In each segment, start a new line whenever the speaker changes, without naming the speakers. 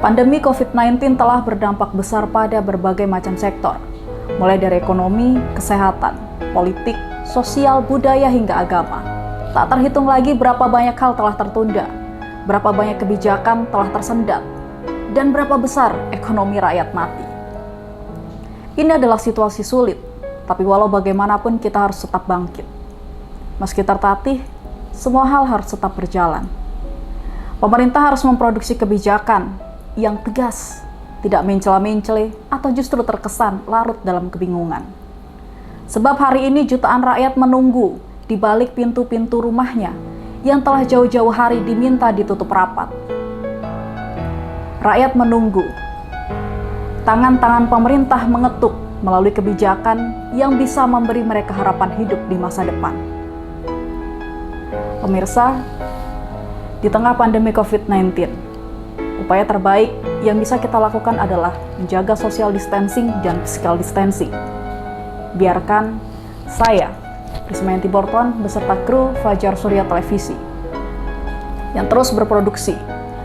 Pandemi COVID-19 telah berdampak besar pada berbagai macam sektor, mulai dari ekonomi, kesehatan, politik, sosial, budaya, hingga agama. Tak terhitung lagi berapa banyak hal telah tertunda, berapa banyak kebijakan telah tersendat, dan berapa besar ekonomi rakyat mati. Ini adalah situasi sulit, tapi walau bagaimanapun kita harus tetap bangkit. Meski tertatih, semua hal harus tetap berjalan. Pemerintah harus memproduksi kebijakan yang tegas, tidak mencela-mencele atau justru terkesan larut dalam kebingungan. Sebab hari ini jutaan rakyat menunggu di balik pintu-pintu rumahnya yang telah jauh-jauh hari diminta ditutup rapat. Rakyat menunggu tangan-tangan pemerintah mengetuk melalui kebijakan yang bisa memberi mereka harapan hidup di masa depan. Pemirsa, di tengah pandemi COVID-19, upaya terbaik yang bisa kita lakukan adalah menjaga social distancing dan physical distancing. Biarkan saya, Rismayanti Borton, beserta kru Fajar Surya Televisi, yang terus berproduksi,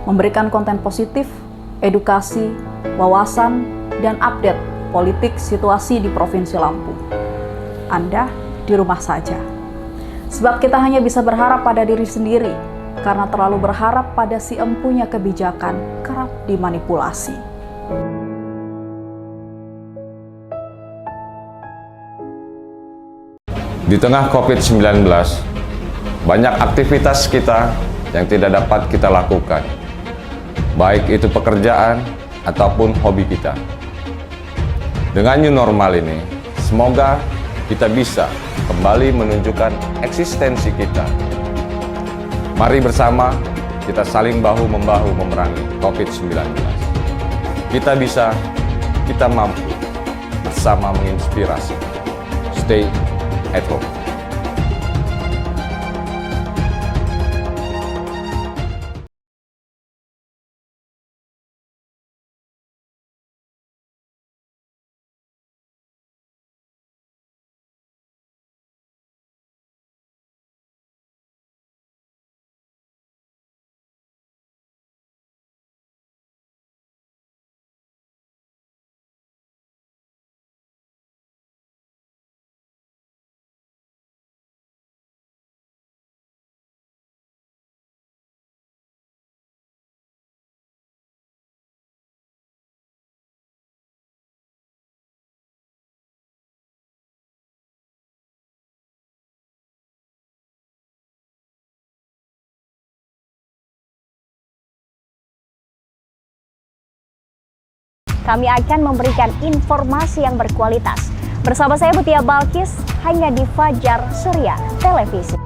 memberikan konten positif, edukasi, wawasan, dan update politik situasi di Provinsi Lampung. Anda di rumah saja. Sebab kita hanya bisa berharap pada diri sendiri, karena terlalu berharap pada si empunya kebijakan kerap dimanipulasi.
Di tengah COVID-19, banyak aktivitas kita yang tidak dapat kita lakukan, baik itu pekerjaan ataupun hobi kita. Dengan new normal ini, semoga kita bisa kembali menunjukkan eksistensi kita. Mari bersama kita saling bahu-membahu memerangi COVID-19. Kita bisa, kita mampu, bersama menginspirasi. Stay at home.
Kami akan memberikan informasi yang berkualitas. Bersama saya Mutia Balkis, hanya di Fajar Surya Televisi.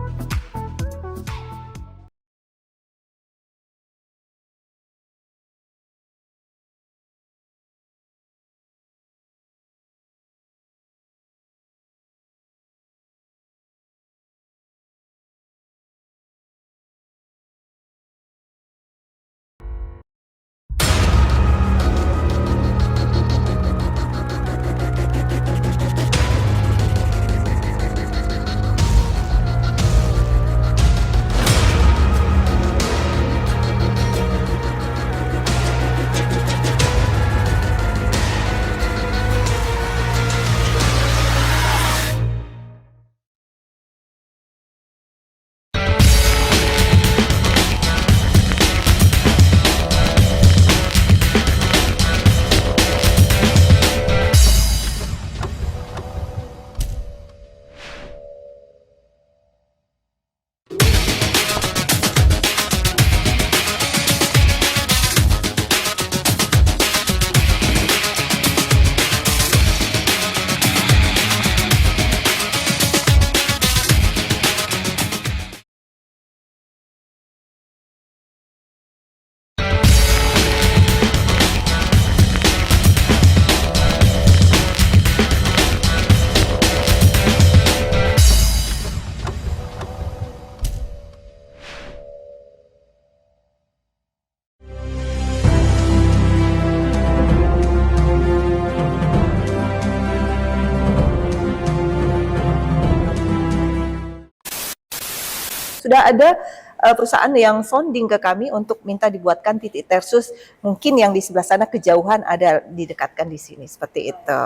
Sudah ada perusahaan yang sounding ke kami untuk minta dibuatkan titik tersus, mungkin yang di sebelah sana kejauhan ada didekatkan di sini seperti itu.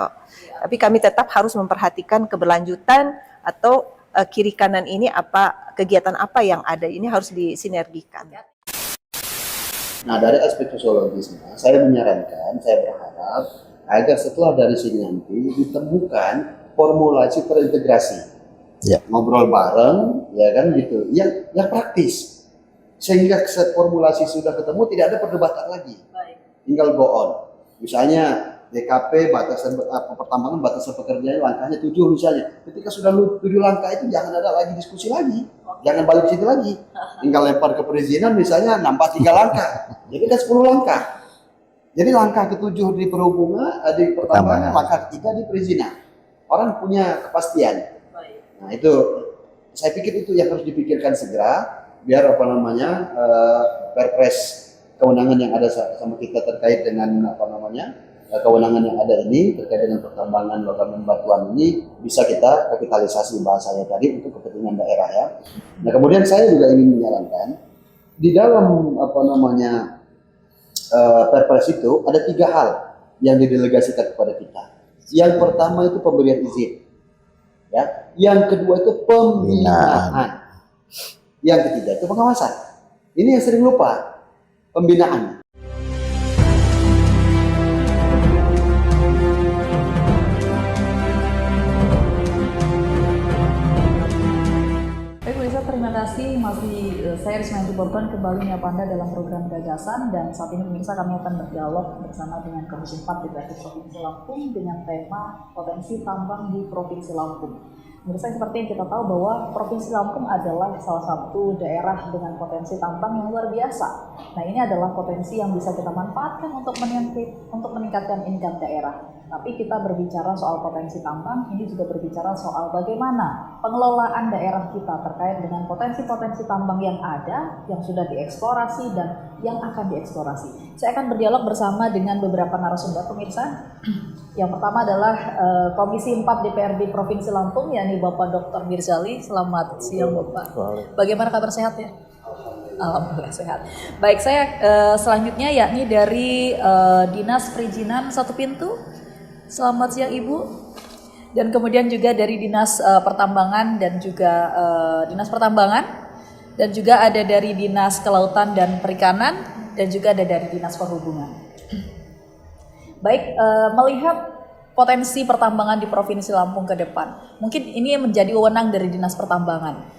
Tapi kami tetap harus memperhatikan keberlanjutan atau kiri kanan ini kegiatan apa yang ada, ini harus disinergikan.
Nah, dari aspek sosiologisnya, saya menyarankan, saya berharap agar setelah dari sini nanti ditemukan formulasi terintegrasi. Ya. Ngobrol bareng, ya kan gitu, yang praktis. Sehingga formulasi sudah ketemu, tidak ada perdebatan lagi. Tinggal go on. Misalnya DKP, batasan pertambangan, batasan pekerjaan, langkahnya 7 misalnya. Ketika sudah 7 langkah itu jangan ada lagi diskusi lagi. Jangan balik situ lagi. Tinggal lempar ke perizinan misalnya nambah 3 langkah. Jadi kan 10 langkah. Jadi langkah ke-7 di perhubungan, di pertambangan, langkah ke-3 di perizinan. Orang punya kepastian. Nah itu, saya pikir itu yang harus dipikirkan segera, biar perpres kewenangan yang ada sama kita terkait dengan kewenangan yang ada ini terkait dengan pertambangan logam dan batuan ini bisa kita kapitalisasi bahasanya tadi untuk kepentingan daerah ya. Nah kemudian saya juga ingin menyarankan di dalam perpres itu ada 3 hal yang didelegasikan kepada kita. Yang pertama itu pemberian izin, ya. Yang kedua itu pembinaan. Yang ketiga itu pengawasan. Ini yang sering lupa, pembinaan.
Terima kasih, saya Risma Borban kembali menyapa Anda dalam program Gagasan, dan saat ini pemirsa kami akan berdialog bersama dengan Komisi 4 DPRD Provinsi Lampung dengan tema potensi tambang di Provinsi Lampung. Pemirsa, seperti yang kita tahu bahwa Provinsi Lampung adalah salah satu daerah dengan potensi tambang yang luar biasa. Nah, ini adalah potensi yang bisa kita manfaatkan untuk meningkatkan income daerah. Tapi kita berbicara soal potensi tambang, ini juga berbicara soal bagaimana pengelolaan daerah kita terkait dengan potensi-potensi tambang yang ada, yang sudah dieksplorasi dan yang akan dieksplorasi. Saya akan berdialog bersama dengan beberapa narasumber pemirsa. Yang pertama adalah Komisi 4 DPRD Provinsi Lampung, yakni Bapak Dr. Mirzali. Selamat siang Bapak. Bagaimana kabar, sehat ya? Alhamdulillah sehat. Baik, saya selanjutnya yakni dari Dinas Perizinan Satu Pintu. Selamat siang Ibu. Dan kemudian juga dari Dinas Pertambangan dan juga Dinas Pertambangan, dan juga ada dari Dinas Kelautan dan Perikanan, dan juga ada dari Dinas Perhubungan. Baik, melihat potensi pertambangan di Provinsi Lampung ke depan, mungkin ini menjadi wewenang dari Dinas Pertambangan.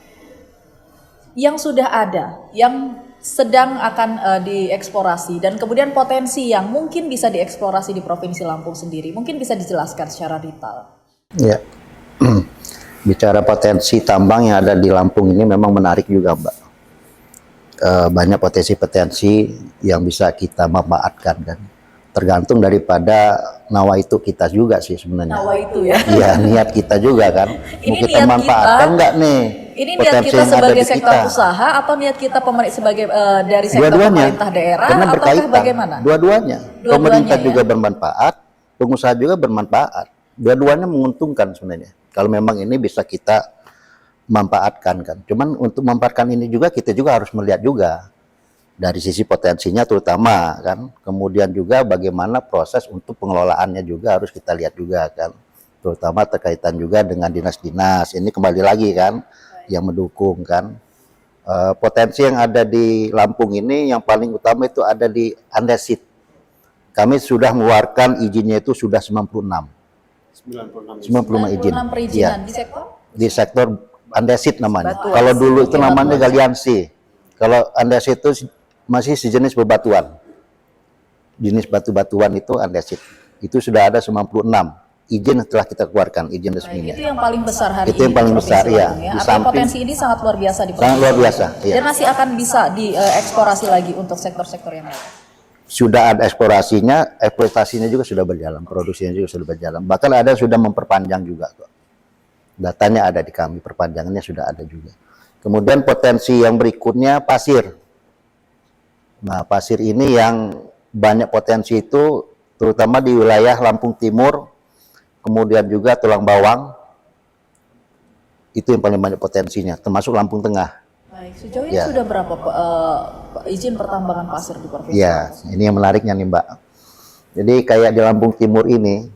Yang sudah ada, yang sedang akan dieksplorasi, dan kemudian potensi yang mungkin bisa dieksplorasi di Provinsi Lampung sendiri, mungkin bisa dijelaskan secara detail.
Ya, bicara potensi tambang yang ada di Lampung ini memang menarik juga, Mbak. Banyak potensi-potensi yang bisa kita manfaatkan, kan. Tergantung daripada nawa itu kita juga sih sebenarnya.
Nawa itu ya?
Iya, niat kita juga kan.
Ini
mau kita manfaatkan nggak nih?
Ini niat kita sebagai sektor usaha atau niat kita sebagai dari sektor pemerintah daerah,
karena
ataukah
berkaitan.
bagaimana?
Dua-duanya. Pemerintah juga
ya?
bermanfaat, pengusaha juga bermanfaat. Dua-duanya menguntungkan sebenarnya. Kalau memang ini bisa kita manfaatkan kan. Cuman untuk memanfaatkan ini juga kita juga harus melihat juga dari sisi potensinya terutama kan. Kemudian juga bagaimana proses untuk pengelolaannya juga harus kita lihat juga kan. Terutama terkaitan juga dengan dinas-dinas. Ini kembali lagi kan yang mendukung kan. Potensi yang ada di Lampung ini yang paling utama itu ada di andesit. Kami sudah mengeluarkan izinnya itu sudah 96 izin.
96 perizinan
ya.
Di sektor?
Di sektor andesit namanya. Kalau dulu itu namanya galiansi. Kalau andesit itu masih sejenis bebatuan. Jenis batu-batuan itu andesit. Itu sudah ada 96 izin telah kita keluarkan, izin resminya.
Itu yang paling besar hari
itu
ini.
Yang paling besar ya.
Artinya potensi ini sangat luar biasa di
sangat luar biasa. Ya.
Dan masih akan bisa dieksplorasi lagi untuk sektor-sektor yang lain.
Sudah ada eksplorasinya, eksploitasinya juga sudah berjalan, produksinya juga sudah berjalan. Bahkan ada sudah memperpanjang juga kok. Datanya ada di kami, perpanjangannya sudah ada juga. Kemudian potensi yang berikutnya pasir. Nah, pasir ini yang banyak potensi itu terutama di wilayah Lampung Timur, kemudian juga Tulang Bawang. Itu yang paling banyak potensinya, termasuk Lampung Tengah.
Baik, sejauh ini
Ya.
sudah berapa izin pertambangan pasir di Provinsi?
Ya, ini yang menariknya nih Mbak. Jadi kayak di Lampung Timur ini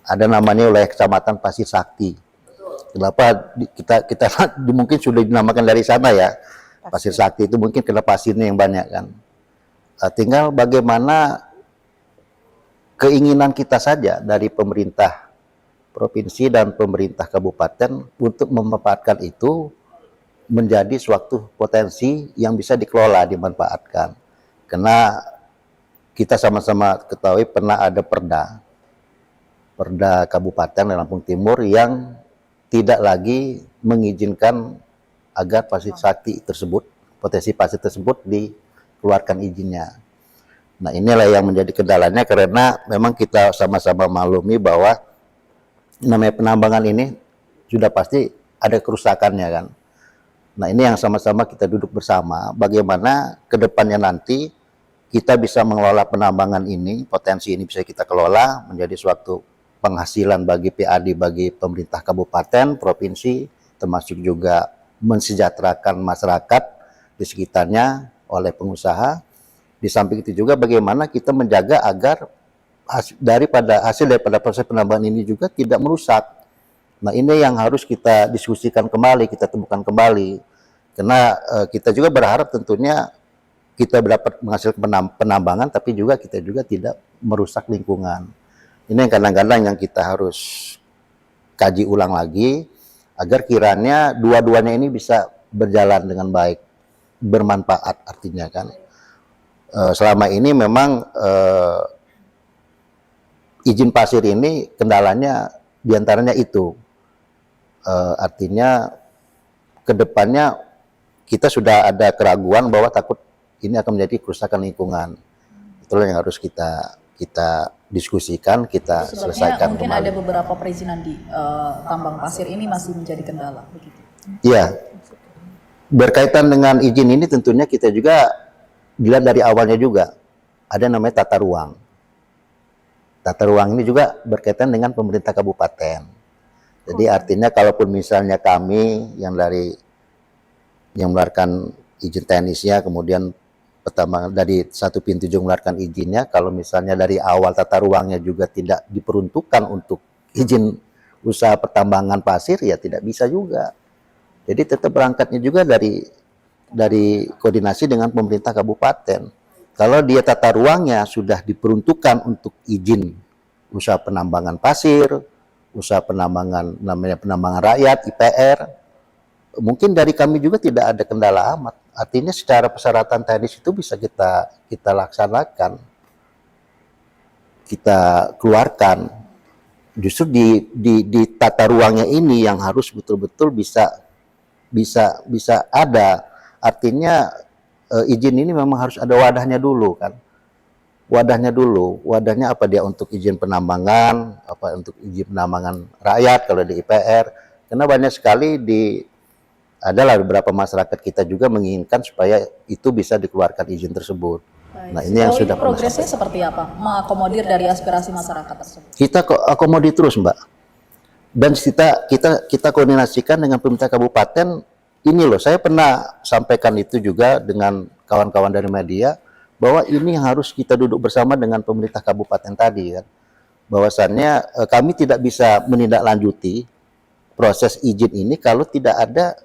ada namanya wilayah Kecamatan Pasir Sakti. Kenapa kita mungkin sudah dinamakan dari sana ya. Pasir Sakti itu mungkin karena pasirnya yang banyak kan. Tinggal bagaimana keinginan kita saja dari pemerintah provinsi dan pemerintah kabupaten untuk memanfaatkan itu menjadi suatu potensi yang bisa dikelola, dimanfaatkan. Karena kita sama-sama ketahui pernah ada Perda Kabupaten Lampung Timur yang tidak lagi mengizinkan agar pasir sakti tersebut, potensi pasir tersebut dikeluarkan izinnya. Nah inilah yang menjadi kendalanya karena memang kita sama-sama maklumi bahwa namanya penambangan ini sudah pasti ada kerusakannya kan. Nah ini yang sama-sama kita duduk bersama bagaimana kedepannya nanti kita bisa mengelola penambangan ini, potensi ini bisa kita kelola menjadi suatu penghasilan bagi PAD, bagi pemerintah kabupaten, provinsi, termasuk juga mensejahterakan masyarakat di sekitarnya oleh pengusaha. Di samping itu juga bagaimana kita menjaga agar hasil daripada proses penambangan ini juga tidak merusak. Nah ini yang harus kita diskusikan kembali, kita temukan kembali. Karena kita juga berharap tentunya kita dapat menghasilkan penambangan, tapi juga kita juga tidak merusak lingkungan. Ini yang kadang-kadang yang kita harus kaji ulang lagi, agar kiranya dua-duanya ini bisa berjalan dengan baik, bermanfaat artinya kan. Selama ini memang izin pasir ini kendalanya diantaranya itu. Artinya kedepannya kita sudah ada keraguan bahwa takut ini akan menjadi kerusakan lingkungan. Itulah yang harus kita diskusikan, kita selesaikan
mungkin
kembali.
ada beberapa perizinan di tambang pasir ini masih menjadi kendala begitu.
Iya. Berkaitan dengan izin ini tentunya kita juga dilihat dari awalnya juga ada namanya tata ruang. Tata ruang ini juga berkaitan dengan pemerintah kabupaten. Jadi artinya kalaupun misalnya kami yang mengeluarkan izin teknisnya, kemudian pertama dari satu pintu juga mengeluarkan izinnya, kalau misalnya dari awal tata ruangnya juga tidak diperuntukkan untuk izin usaha pertambangan pasir, ya tidak bisa juga. Jadi tetap berangkatnya juga dari koordinasi dengan pemerintah kabupaten. Kalau dia tata ruangnya sudah diperuntukkan untuk izin usaha penambangan pasir, usaha penambangan namanya penambangan rakyat, IPR, mungkin dari kami juga tidak ada kendala amat. Artinya secara persyaratan teknis itu bisa kita laksanakan, kita keluarkan. Justru di tata ruangnya ini yang harus betul-betul bisa ada. Artinya izin ini memang harus ada wadahnya dulu kan. Wadahnya apa dia untuk izin penambangan, apa untuk izin penambangan rakyat kalau di IPR. Karena banyak sekali adalah beberapa masyarakat kita juga menginginkan supaya itu bisa dikeluarkan izin tersebut.
Baik.
Nah, ini yang sudah
progresnya seperti apa? Mengakomodir dari aspirasi masyarakat tersebut.
Kita akomodir terus, Mbak. Dan kita koordinasikan dengan pemerintah kabupaten. Ini loh, saya pernah sampaikan itu juga dengan kawan-kawan dari media bahwa ini harus kita duduk bersama dengan pemerintah kabupaten tadi kan. Bahwasannya kami tidak bisa menindaklanjuti proses izin ini kalau tidak ada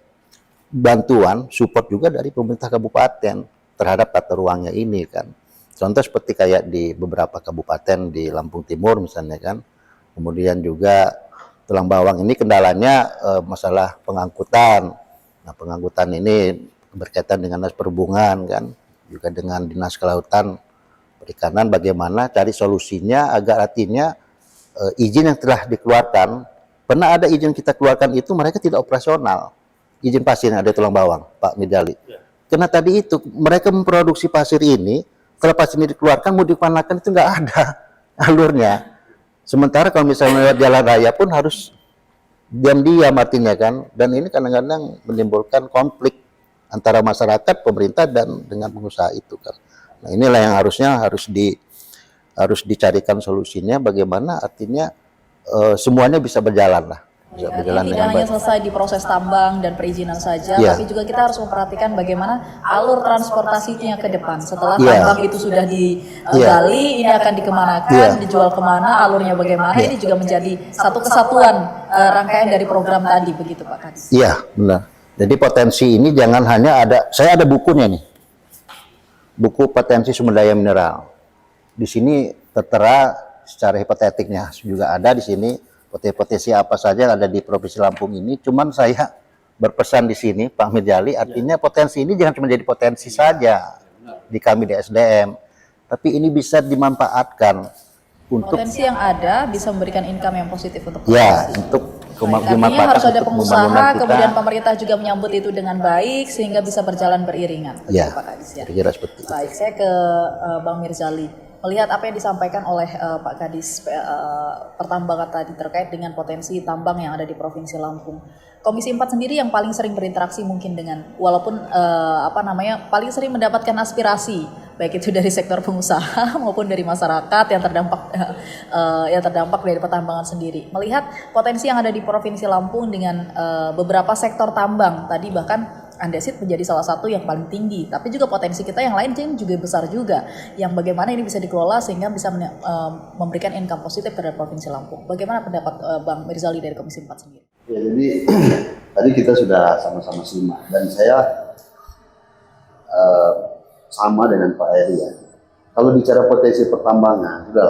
bantuan support juga dari pemerintah kabupaten terhadap tata ruangnya ini kan. Contoh seperti kayak di beberapa kabupaten di Lampung Timur misalnya kan. Kemudian juga Tulang Bawang ini kendalanya masalah pengangkutan. Nah, pengangkutan ini berkaitan dengan dinas perhubungan kan, juga dengan dinas kelautan perikanan, bagaimana cari solusinya agar artinya izin yang telah dikeluarkan, pernah ada izin kita keluarkan itu mereka tidak operasional. Izin pasir yang ada Tulang Bawang, Pak Midali. Karena tadi itu mereka memproduksi pasir ini, kalau pasir ini dikeluarkan mau dipanakan itu nggak ada alurnya. Sementara kalau misalnya lewat jalan raya pun harus diam-diam artinya kan, dan ini kadang-kadang menimbulkan konflik antara masyarakat, pemerintah dan dengan pengusaha itu kan. Nah, inilah yang harus dicarikan solusinya bagaimana artinya semuanya bisa berjalan lah. bisa
Artinya
berjalan
tidak
dengan
hanya
baik.
selesai di proses tambang dan perizinan saja,
Iya.
tapi juga kita harus memperhatikan bagaimana alur transportasinya ke depan. Setelah
Iya.
tambang itu sudah digali, ini akan dikemanakan,
Iya.
dijual kemana, alurnya bagaimana, ini juga menjadi satu kesatuan rangkaian dari program tadi, begitu Pak Kadis.
Iya, benar. Jadi potensi ini jangan hanya ada, saya ada bukunya nih. Buku potensi sumber daya mineral. Di sini tertera secara hipotetiknya juga ada di sini potensi apa saja yang ada di Provinsi Lampung ini. Cuman saya berpesan di sini, Pak Mirjali, artinya potensi ini jangan cuma jadi potensi saja di kami di SDM, tapi ini bisa dimanfaatkan untuk
Potensi yang ada bisa memberikan income yang positif untuk
ya
provinsi.
untuk
Artinya harus ada
untuk
pengusaha,
pembangunan kita.
kemudian pemerintah juga menyambut itu dengan baik sehingga bisa berjalan beriringan. Betul,
Ya,
Pak Kadis ya.
kira-kira seperti itu.
Baik, saya ke Bang Mirzali. Melihat apa yang disampaikan oleh Pak Kadis pertambangan tadi terkait dengan potensi tambang yang ada di Provinsi Lampung. Komisi 4 sendiri yang paling sering berinteraksi mungkin dengan, walaupun paling sering mendapatkan aspirasi baik itu dari sektor pengusaha maupun dari masyarakat yang terdampak dari pertambangan sendiri. Melihat potensi yang ada di Provinsi Lampung dengan beberapa sektor tambang tadi, bahkan andesit menjadi salah satu yang paling tinggi, tapi juga potensi kita yang lain juga besar juga, yang bagaimana ini bisa dikelola sehingga bisa memberikan income positif terhadap Provinsi Lampung. Bagaimana pendapat Bang Mirzali dari Komisi 4 sendiri?
Ya, jadi tadi kita sudah sama-sama simak dan saya sama dengan Pak Eri ya. Kalau bicara potensi pertambangan, sudah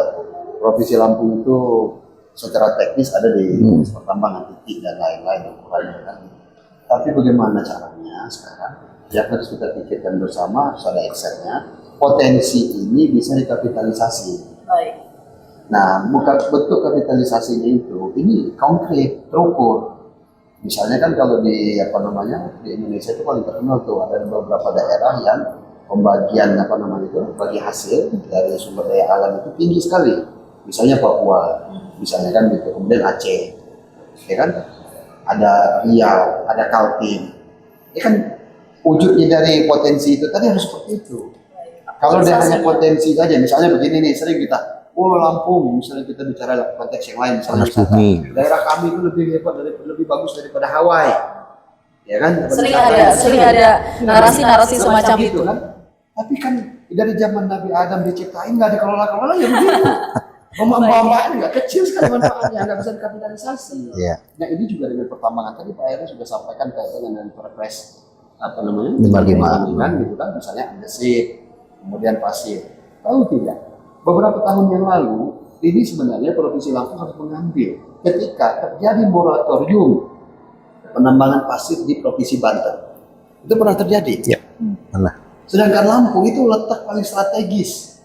Provinsi Lampung itu secara teknis ada di pertambangan titik dan lain-lain ukurannya kan. Tapi bagaimana caranya sekarang? Ya harus kita pikirkan bersama, harus ada Excel-nya. Potensi ini bisa dikapitalisasi.
Baik.
Nah, bentuk kapitalisasinya itu ini konkret, terukur. Misalnya kan kalau di di Indonesia itu paling terkenal tuh ada beberapa daerah yang pembagian bagi hasil dari sumber daya alam itu tinggi sekali. Misalnya Papua, misalnya kan gitu. Kemudian Aceh, ya kan? Ada Riau, ada Kaltim. Ya kan wujudnya dari potensi itu tadi harus seperti itu. Kalau dia hanya potensi saja, misalnya begini nih, sering kita, Lampung, misalnya kita bicara konteks yang lain, misalnya wisata, daerah kami itu lebih hebat, lebih bagus daripada Hawaii, ya kan?
Sering ada narasi-narasi semacam itu.
Kan? Tapi kan dari zaman Nabi Adam diciptain nggak dikelola-kelola ya begitu. Manfaatnya nggak kecil sekali manfaatnya, nggak bisa dikapitalisasi.
Yeah.
Nah ini juga dengan pertambangan tadi Pak Eri sudah sampaikan kaitan dengan Perpres
55
gitu kan, misalnya andesit, kemudian pasir. Tahu tidak? Beberapa tahun yang lalu ini sebenarnya Provinsi Lampung harus mengambil ketika terjadi moratorium penambangan pasir di Provinsi Banten. Itu pernah terjadi.
Ya, pernah.
Sedangkan Lampung itu letak paling strategis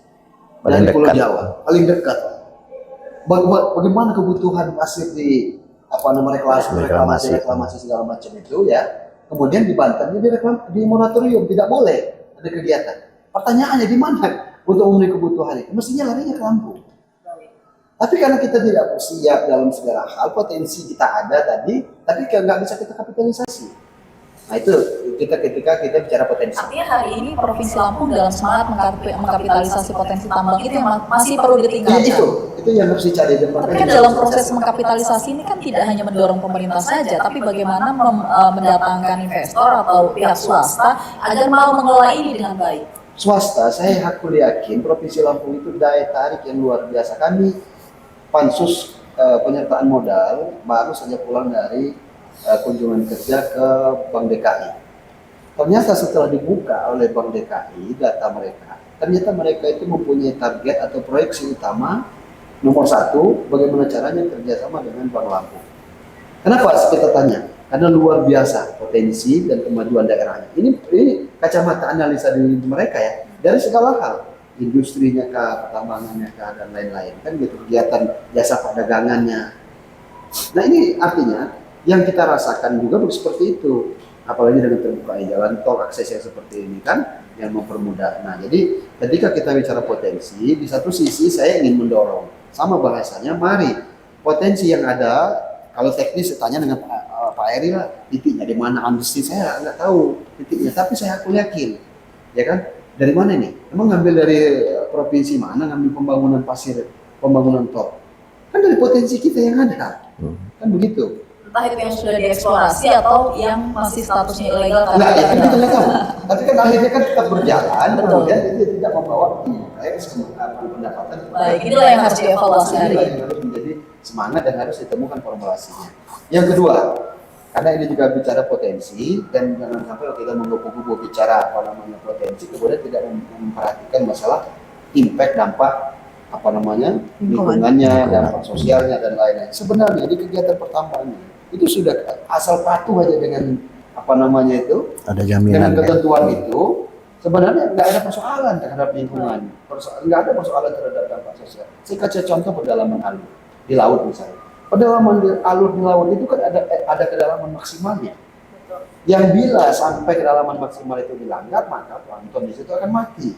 Paling
dari Pulau
dekat.
Jawa, paling dekat. Bagaimana kebutuhan pasir di reklamasi segala macam itu ya. Kemudian di Banten di moratorium, tidak boleh ada kegiatan. Pertanyaannya di mana untuk memenuhi kebutuhan itu? Mestinya larinya ke Lampung. Tapi karena kita tidak siap dalam segala hal, potensi kita ada tadi, tapi nggak bisa kita kapitalisasi. Nah itu ketika kita bicara potensi.
Artinya hari ini Provinsi Lampung dalam semangat mengkapitalisasi potensi tambang itu yang masih perlu ditingkatkan.
Itu yang harus dicari.
Tapi kan dalam proses mengkapitalisasi ini kan tidak hanya mendorong pemerintah saja, tapi bagaimana mendatangkan investor atau pihak swasta agar mau mengelola ini dengan baik.
Swasta, saya yakin Provinsi Lampung itu daya tarik yang luar biasa. Kami pansus penyertaan modal baru saja pulang dari kunjungan kerja ke Bank DKI. Ternyata setelah dibuka oleh Bank DKI data mereka, ternyata mereka itu mempunyai target atau proyeksi utama nomor 1, bagaimana caranya kerjasama dengan Bank Lampung. Kenapa kita tanya? Karena luar biasa potensi dan kemajuan daerahnya. Ini kacamata analisa dari mereka ya, dari segala hal, industrinya kah, pertambangannya kah, dan lain-lain. Kan gitu, kegiatan jasa perdagangannya. Nah ini artinya yang kita rasakan juga seperti itu, apalagi dengan terbukanya jalan tol, akses yang seperti ini kan yang mempermudah. Nah jadi ketika kita bicara potensi, di satu sisi saya ingin mendorong, sama bahasanya, mari potensi yang ada, kalau teknis saya tanya dengan Pak Eri lah, titiknya di mana andesit saya nggak tahu titiknya, tapi saya aku yakin, ya kan, dari mana nih? Emang ngambil dari provinsi mana ngambil pembangunan pasir, pembangunan tol? Kan dari potensi kita yang ada, kan begitu.
Entah itu yang sudah dieksplorasi atau yang masih statusnya ilegal
Nah,
karena
itu kita nggak tahu. Tapi kan akhirnya kan tetap berjalan,
Betul.
kemudian itu tidak membawa pendapatan.
Baik, inilah yang harus dievaluasi hari
Inilah
ini.
yang harus menjadi semangat dan harus ditemukan formulasinya. Yang kedua, karena ini juga bicara potensi dan jangan sampai kita menggubu-gubu bicara potensi, kemudian tidak memperhatikan masalah impact, dampak lingkungannya, dampak sosialnya dan lain-lain. Sebenarnya di kegiatan pertamanya itu sudah asal patuh aja dengan
Ada
dengan
jaminan.
ketentuan itu sebenarnya nggak ada persoalan terhadap lingkungan, nggak ada persoalan terhadap dampak sosial. Saya kasih contoh pedalaman alur di laut misalnya. Pedalaman alur di laut itu kan ada kedalaman maksimalnya. Yang bila sampai kedalaman maksimal itu dilanggar, maka plankton di situ akan mati.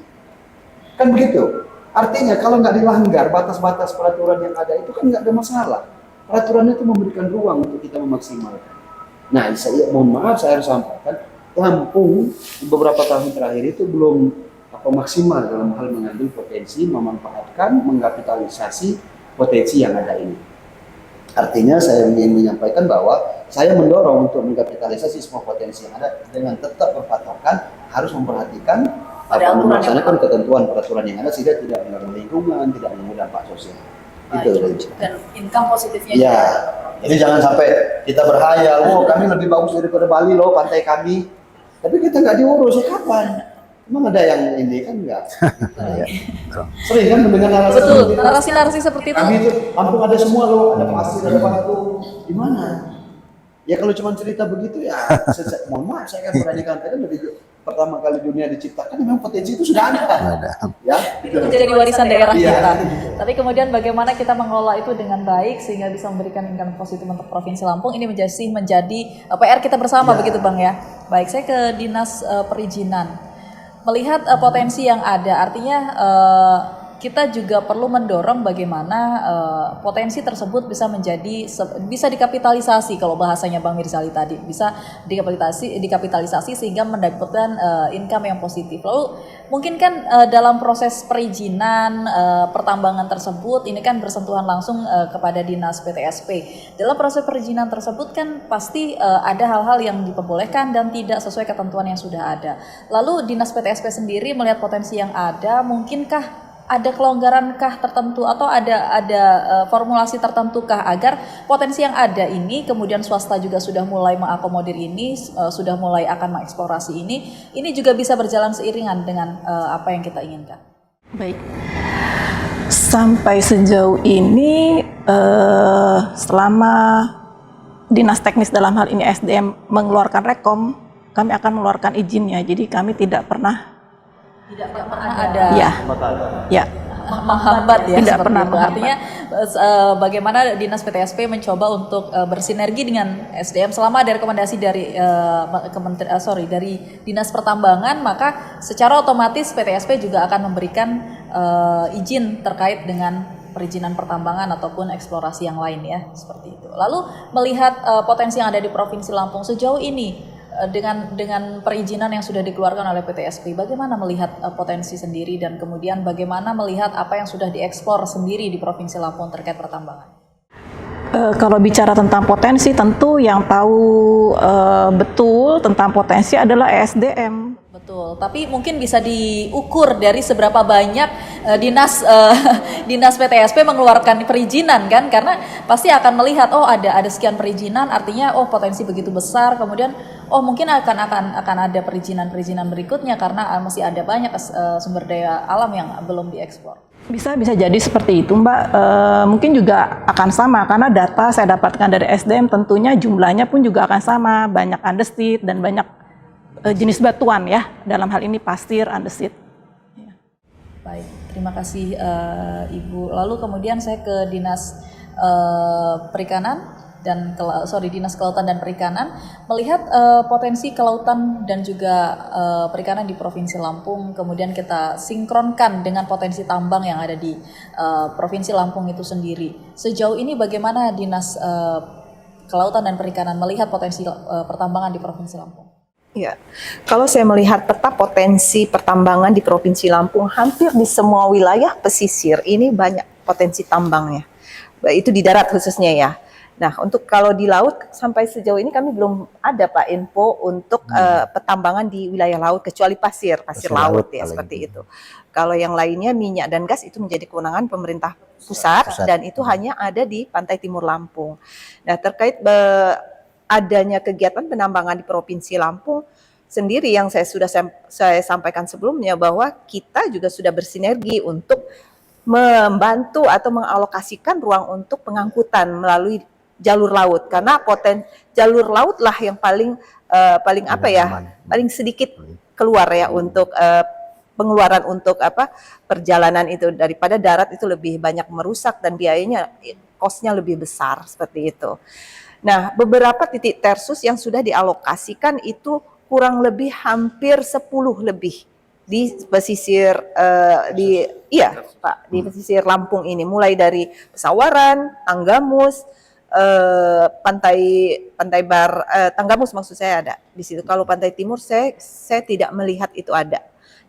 Kan begitu. Artinya kalau nggak dilanggar batas-batas peraturan yang ada itu kan nggak ada masalah. Peraturan itu memberikan ruang untuk kita memaksimalkan. Nah, mohon maaf saya harus sampaikan, Lampung beberapa tahun terakhir itu belum maksimal dalam hal mengambil potensi, memanfaatkan, mengkapitalisasi potensi yang ada ini. Artinya saya ingin menyampaikan bahwa saya mendorong untuk mengkapitalisasi semua potensi yang ada dengan tetap berpatokan harus memperhatikan melaksanakan ketentuan peraturan yang ada sehingga tidak mengganggu lingkungan, tidak mengganggu dampak sosial. Itu.
Dan income positifnya
Ya, jadi jangan sampai kita berhayal, oh kami lebih bagus daripada Bali loh, pantai kami. Tapi kita nggak diurus, ya kapan? Emang ada yang ini kan enggak? Sering kan mendengar narasi
Betul,
seperti itu.
narasi-narasi seperti itu.
Kami itu Lampung ada semua loh, ada pasir, ada batu. Di mana? Ya kalau cuma cerita begitu ya, mohon maaf saya kan berani katakan dari pertama kali dunia diciptakan memang potensi itu sudah ada. Ya,
Itu menjadi warisan daerah
Iya.
kita. Tapi kemudian bagaimana kita mengelola itu dengan baik sehingga bisa memberikan income positif untuk Provinsi Lampung ini menjadi PR kita bersama begitu Bang ya. Baik, saya ke Dinas Perizinan. Melihat potensi yang ada, artinya kita juga perlu mendorong bagaimana potensi tersebut bisa dikapitalisasi kalau bahasanya Bang Mirzali tadi, bisa dikapitalisasi sehingga mendapatkan income yang positif. Lalu mungkin kan dalam proses perizinan pertambangan tersebut ini kan bersentuhan langsung kepada Dinas PTSP. Dalam proses perizinan tersebut kan pasti ada hal-hal yang diperbolehkan dan tidak sesuai ketentuan yang sudah ada. Lalu Dinas PTSP sendiri melihat potensi yang ada, mungkinkah ada kelonggarankah tertentu atau ada formulasi tertentukah agar potensi yang ada ini kemudian swasta juga sudah mulai mengakomodir ini, sudah mulai akan mengeksplorasi ini juga bisa berjalan seiringan dengan apa yang kita inginkan.
Baik, sampai sejauh ini selama Dinas Teknis dalam hal ini SDM mengeluarkan rekom, kami akan mengeluarkan izinnya. Jadi kami tidak pernah
ada
ya
menghambat ya,
tidak pernah
itu.
menghambat.
Artinya bagaimana Dinas PTSP mencoba untuk bersinergi dengan SDM selama ada rekomendasi dari dari Dinas Pertambangan, maka secara otomatis PTSP juga akan memberikan izin terkait dengan perizinan pertambangan ataupun eksplorasi yang lain ya, seperti itu. Lalu melihat potensi yang ada di Provinsi Lampung sejauh ini dengan perizinan yang sudah dikeluarkan oleh PTSP, bagaimana melihat potensi sendiri dan kemudian bagaimana melihat apa yang sudah dieksplor sendiri di Provinsi Lampung terkait pertambangan?
Kalau bicara tentang potensi, tentu yang tahu betul tentang potensi adalah ESDM.
Betul, tapi mungkin bisa diukur dari seberapa banyak dinas PTSP mengeluarkan perizinan kan, karena pasti akan melihat ada sekian perizinan, artinya potensi begitu besar, kemudian mungkin akan ada perizinan berikutnya karena masih ada banyak sumber daya alam yang belum dieksplor.
Bisa jadi seperti itu Mbak, mungkin juga akan sama karena data saya dapatkan dari SDM tentunya jumlahnya pun juga akan sama, banyak andesit dan banyak jenis batuan ya, dalam hal ini pasir, andesit.
Baik, terima kasih Ibu. Lalu kemudian saya ke Dinas Perikanan dan Dinas Kelautan dan Perikanan, melihat potensi kelautan dan juga perikanan di Provinsi Lampung, kemudian kita sinkronkan dengan potensi tambang yang ada di Provinsi Lampung itu sendiri. Sejauh ini bagaimana Dinas Kelautan dan Perikanan melihat potensi pertambangan di Provinsi Lampung?
Ya, kalau saya melihat peta potensi pertambangan di Provinsi Lampung, hampir di semua wilayah pesisir ini banyak potensi tambangnya. Itu di darat khususnya ya. Nah, untuk kalau di laut sampai sejauh ini kami belum ada Pak info untuk pertambangan di wilayah laut kecuali pasir laut ya seperti itu. Kalau yang lainnya minyak dan gas itu menjadi kewenangan pemerintah pusat dan itu hanya ada di pantai timur Lampung. Nah, terkait adanya kegiatan penambangan di Provinsi Lampung sendiri yang saya sampaikan sebelumnya bahwa kita juga sudah bersinergi untuk membantu atau mengalokasikan ruang untuk pengangkutan melalui jalur laut karena jalur laut lah yang paling paling sedikit keluar ya untuk pengeluaran untuk perjalanan itu daripada darat itu lebih banyak merusak dan biayanya cost-nya lebih besar seperti itu. Nah, beberapa titik tersus yang sudah dialokasikan itu kurang lebih hampir 10 lebih di pesisir di pesisir Lampung ini mulai dari Pesawaran, Tanggamus, Tanggamus maksud saya ada di situ. Kalau pantai timur saya tidak melihat itu ada.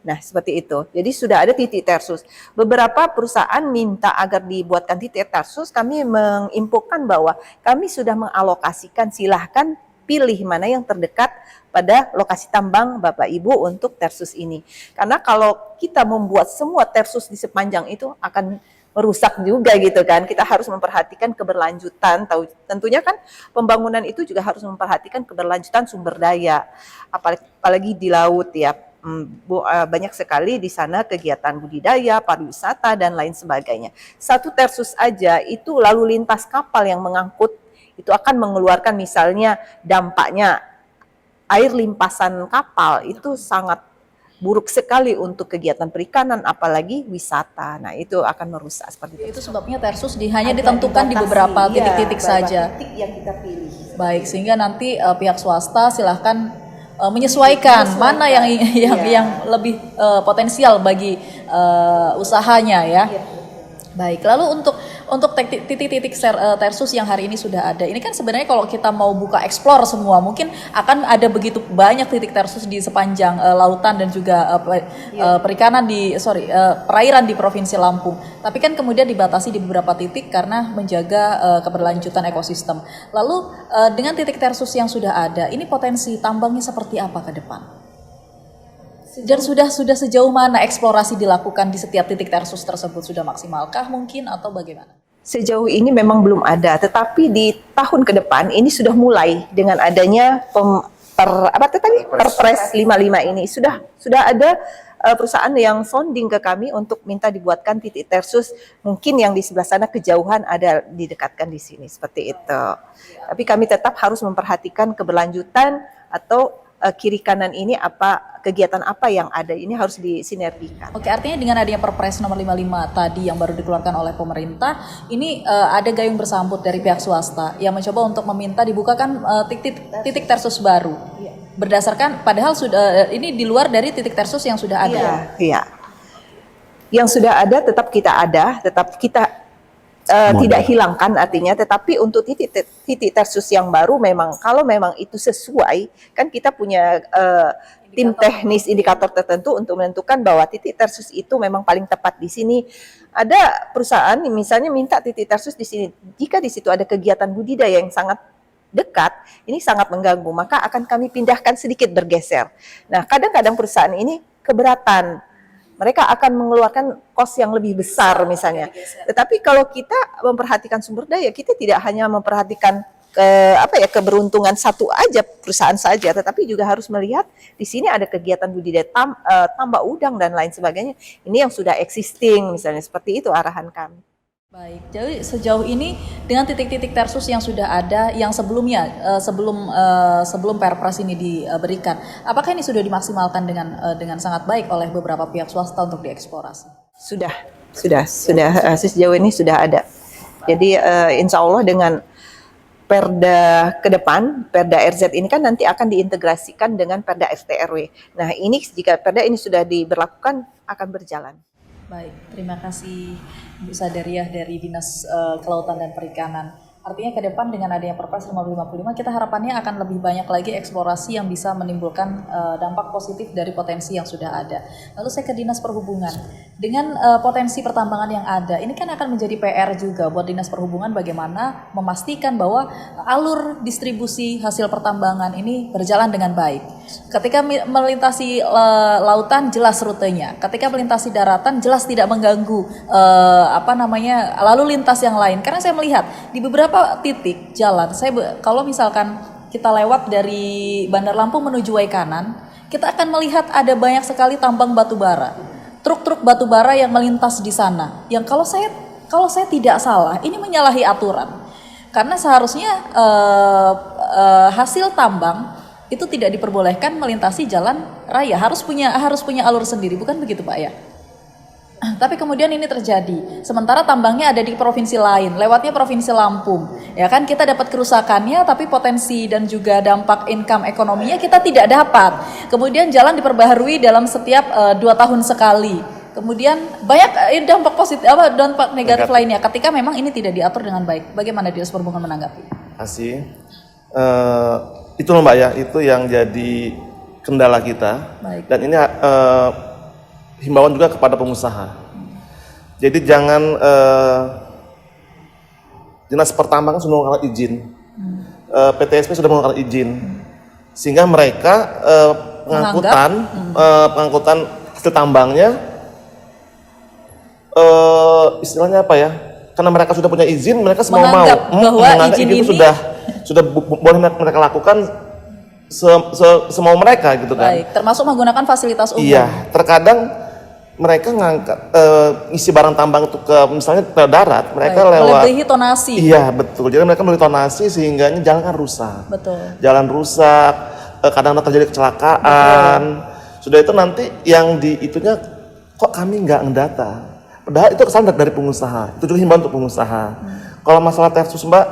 Nah, seperti itu. Jadi sudah ada titik tersus. Beberapa perusahaan minta agar dibuatkan titik tersus, kami menginfokan bahwa kami sudah mengalokasikan, silahkan pilih mana yang terdekat pada lokasi tambang Bapak Ibu untuk tersus ini. Karena kalau kita membuat semua tersus di sepanjang itu akan merusak juga gitu kan. Kita harus memperhatikan keberlanjutan. Tentunya kan pembangunan itu juga harus memperhatikan keberlanjutan sumber daya. Apalagi di laut ya. Banyak sekali di sana kegiatan budidaya, pariwisata dan lain sebagainya. Satu tersus aja itu lalu lintas kapal yang mengangkut itu akan mengeluarkan misalnya dampaknya air limpasan kapal itu sangat buruk sekali untuk kegiatan perikanan apalagi wisata. Nah, itu akan merusak seperti itu.
Itu sebabnya tersus hanya ditentukan di beberapa titik-titik saja.
Titik yang kita pilih.
Baik, sehingga nanti pihak swasta silahkan menyesuaikan mana yang lebih potensial bagi usahanya ya. Baik, lalu untuk titik-titik tersus yang hari ini sudah ada, ini kan sebenarnya kalau kita mau buka explore semua, mungkin akan ada begitu banyak titik tersus di sepanjang lautan dan juga perairan di Provinsi Lampung. Tapi kan kemudian dibatasi di beberapa titik karena menjaga keberlanjutan ekosistem. Lalu dengan titik tersus yang sudah ada, ini potensi tambangnya seperti apa ke depan? Dan sudah sejauh mana eksplorasi dilakukan di setiap titik tersus tersebut? Sudah maksimalkah mungkin atau bagaimana?
Sejauh ini memang belum ada, tetapi di tahun ke depan ini sudah mulai dengan adanya Perpres 55 ini sudah ada perusahaan yang sounding ke kami untuk minta dibuatkan titik tersus mungkin yang di sebelah sana kejauhan ada didekatkan di sini seperti itu. Tapi kami tetap harus memperhatikan keberlanjutan atau kiri kanan ini kegiatan apa yang ada ini harus disinergikan.
Oke, artinya dengan adanya Perpres nomor 55 tadi yang baru dikeluarkan oleh pemerintah, ini ada gayung bersambut dari pihak swasta yang mencoba untuk meminta dibukakan titik tersus baru. Berdasarkan padahal sudah ini di luar dari titik tersus yang sudah ada.
Iya. Yang sudah ada tetap kita tidak hilangkan artinya, tetapi untuk titik tersus yang baru memang kalau memang itu sesuai, kan kita punya tim teknis indikator tertentu untuk menentukan bahwa titik tersus itu memang paling tepat di sini. Ada perusahaan misalnya minta titik tersus di sini, jika di situ ada kegiatan budidaya yang sangat dekat, ini sangat mengganggu, maka akan kami pindahkan sedikit bergeser. Nah, kadang-kadang perusahaan ini keberatan. Mereka akan mengeluarkan kos yang lebih besar misalnya. Tetapi kalau kita memperhatikan sumber daya, kita tidak hanya memperhatikan keberuntungan satu aja perusahaan saja, tetapi juga harus melihat di sini ada kegiatan budidaya tambak udang dan lain sebagainya. Ini yang sudah existing misalnya, seperti itu arahan kami.
Baik, jadi sejauh ini dengan titik-titik tersus yang sudah ada, yang sebelumnya sebelum Perpres ini diberikan, apakah ini sudah dimaksimalkan dengan sangat baik oleh beberapa pihak swasta untuk dieksplorasi?
Sudah sejauh ini sudah ada. Jadi insya Allah dengan Perda ke depan, Perda RZ ini kan nanti akan diintegrasikan dengan Perda RT/RW. Nah, ini jika Perda ini sudah diberlakukan akan berjalan.
Baik, terima kasih Bu Sadariah dari Dinas Kelautan dan Perikanan. Artinya ke depan dengan adanya Perpres nomor 55 kita harapannya akan lebih banyak lagi eksplorasi yang bisa menimbulkan dampak positif dari potensi yang sudah ada. Lalu saya ke Dinas Perhubungan. Dengan potensi pertambangan yang ada, ini kan akan menjadi PR juga buat Dinas Perhubungan bagaimana memastikan bahwa alur distribusi hasil pertambangan ini berjalan dengan baik. Ketika melintasi lautan jelas rutenya, ketika melintasi daratan jelas tidak mengganggu lalu lintas yang lain. Karena saya melihat di beberapa titik jalan, kalau misalkan kita lewat dari Bandar Lampung menuju Waikanan, kita akan melihat ada banyak sekali tambang batu bara. Truk-truk batu bara yang melintas di sana, yang kalau saya tidak salah, ini menyalahi aturan, karena seharusnya hasil tambang itu tidak diperbolehkan melintasi jalan raya, harus punya alur sendiri, bukan begitu Pak ya? Tapi kemudian ini terjadi, sementara tambangnya ada di provinsi lain, lewatnya provinsi Lampung, ya kan kita dapat kerusakannya, tapi potensi dan juga dampak income ekonominya kita tidak dapat. Kemudian jalan diperbaharui dalam setiap 2 tahun sekali. Kemudian banyak dampak positif, dampak negatif lainnya ketika memang ini tidak diatur dengan baik. Bagaimana Dinas Perhubungan menanggapi?
Itu loh Mbak ya, itu yang jadi kendala kita.
Baik.
Dan ini himbauan juga kepada pengusaha. Jadi jangan Dinas Pertambangan sudah mengeluarkan izin, PTSP sudah mengeluarkan izin, sehingga mereka pengangkutan hasil tambangnya istilahnya apa ya? Karena mereka sudah punya izin, mereka semua menganggap izin itu sudah boleh mereka lakukan semau mereka gitu kan.
Baik, termasuk menggunakan fasilitas umum.
Iya, terkadang mereka ngangkat isi barang tambang itu ke misalnya ke darat, mereka lewat
melebihi tonasi.
Iya, betul. Jadi mereka melebihi tonasi sehingga jalan kan rusak.
Betul.
Jalan rusak, kadang terjadi kecelakaan. Betul. Sudah itu nanti yang di itunya kok kami nggak ngedata. Padahal itu kesalahan dari pengusaha. Itu juga himbauan untuk pengusaha. Kalau masalah Tersus Mbak,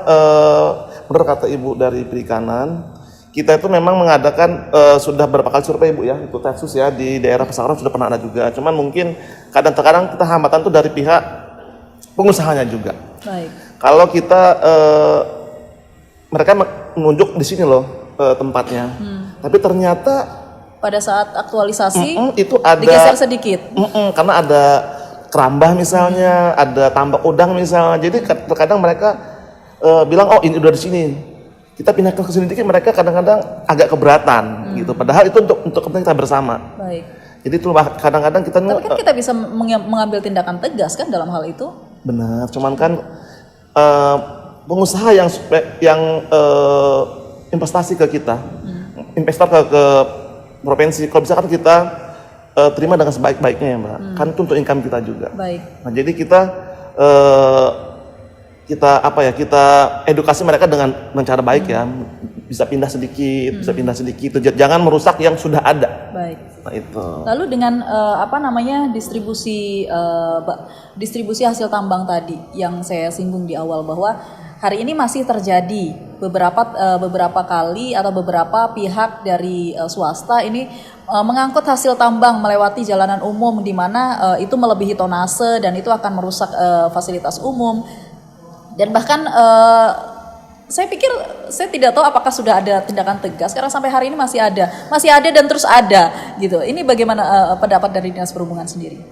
benar kata Ibu dari Perikanan, kita itu memang mengadakan sudah berapa kali survei Ibu ya, itu Tersus ya, di daerah Pesanggerahan sudah pernah ada juga. Cuman mungkin kadang-kadang kita hambatan tuh dari pihak pengusahanya juga.
Baik.
Kalau kita mereka menunjuk di sini loh tempatnya, tapi ternyata
pada saat aktualisasi
itu ada
digeser sedikit.
Karena ada kerambah misalnya, ada tambak udang misalnya. Jadi terkadang mereka bilang oh ini udah di sini. Kita pindahkan ke sini dikit, mereka kadang-kadang agak keberatan gitu. Padahal itu untuk kepentingan kita bersama.
Baik.
Jadi itu kadang-kadang kita
Tapi kan kita bisa mengambil tindakan tegas kan dalam hal itu.
benar. Cuman kan pengusaha yang investasi ke kita, investor ke provinsi. Kalau misalkan kita terima dengan sebaik-baiknya ya Mbak, kan itu untuk income kita juga.
Baik.
Nah jadi kita edukasi mereka dengan cara baik ya, bisa pindah sedikit, jangan merusak yang sudah ada.
Baik.
Nah itu.
Lalu dengan distribusi hasil tambang tadi yang saya singgung di awal bahwa hari ini masih terjadi beberapa kali atau beberapa pihak dari swasta ini mengangkut hasil tambang melewati jalanan umum di mana itu melebihi tonase dan itu akan merusak fasilitas umum. Dan bahkan saya pikir, saya tidak tahu apakah sudah ada tindakan tegas karena sampai hari ini masih ada dan terus ada gitu. Ini bagaimana pendapat dari Dinas Perhubungan sendiri?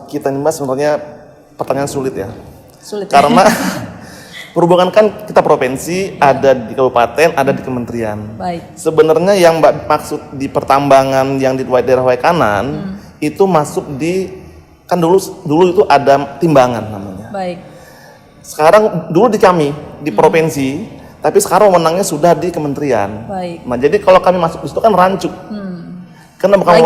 Kita nih Mbak sebenarnya pertanyaan sulit ya.
Sulit.
Karena perhubungan kan kita provinsi, ada di kabupaten, ada di kementerian.
Baik.
Sebenarnya yang Mbak maksud di pertambangan yang di daerah Waikanan itu masuk di kan dulu itu ada timbangan namanya.
Baik.
Sekarang dulu di kami di provinsi, tapi sekarang wewenangnya sudah di kementerian.
Baik.
Nah jadi kalau kami masuk di situ kan rancu, karena bukan